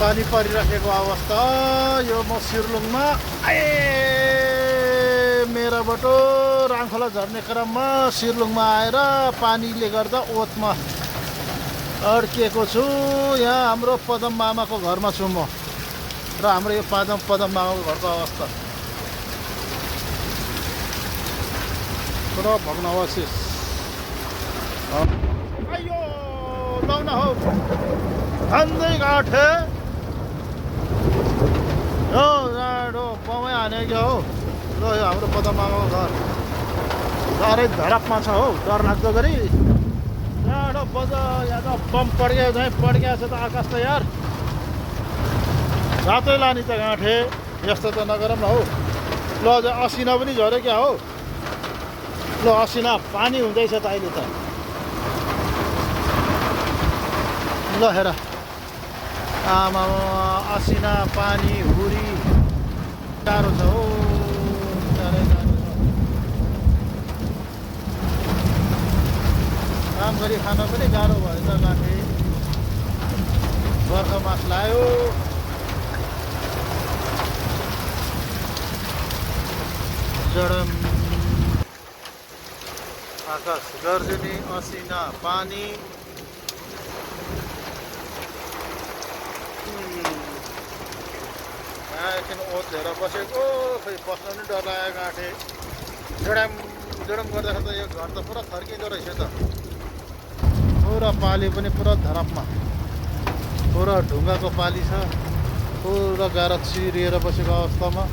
पानी परिराखेको अवस्था यो म सिर्लुङमा मेराबाट राङखोला झर्ने क्रममा सिर्लुङमा आएर पानीले गर्दा ओतमा अड्किएको छु। यहाँ हाम्रो पदम मामाको घरमा छु म र हाम्रो यो पदम मामाको घरको अवस्था पुरा भग्नावशेष। आयो लाउन हौ भन्दै गाँठे हो जाडो बमै हानेको हौ। ल यो हाम्रो पदम मामाको घर साह्रै धडकमा छ हौ, डरलाग्दो गरी जाडो बज। यहाँ त बम पड्क्यो झैँ पड्क्या छ त आकाश त यार। रातै लाने त गाँठे, यस्तो त नगरौँ न हौ। ल अझ असिना पनि झऱ्यो क्या हौ। ल असिना पानी हुँदैछ त अहिले त। ल हेर आमा असिना पानी हुरी टाढो छ हौ, टाढै टाढो छ। काम गरी खान पनि गाह्रो भयो त गाँठे। बर्खा मास लायो जडम आकाश गर्जनी असिना पानी। यहाँ एकछिन ओत हेर बसेको, खै बस्न पनि डर लाग्यो गाँठे। जडम गर्दाखेरि त यो घर त पुरा थर्किँदो रहेछ त। पुरा पाली पनि पुरा धरापमा, पुरा ढुङ्गाको पाली छ। पुरा गाह्रो चिरिएर बसेको अवस्थामा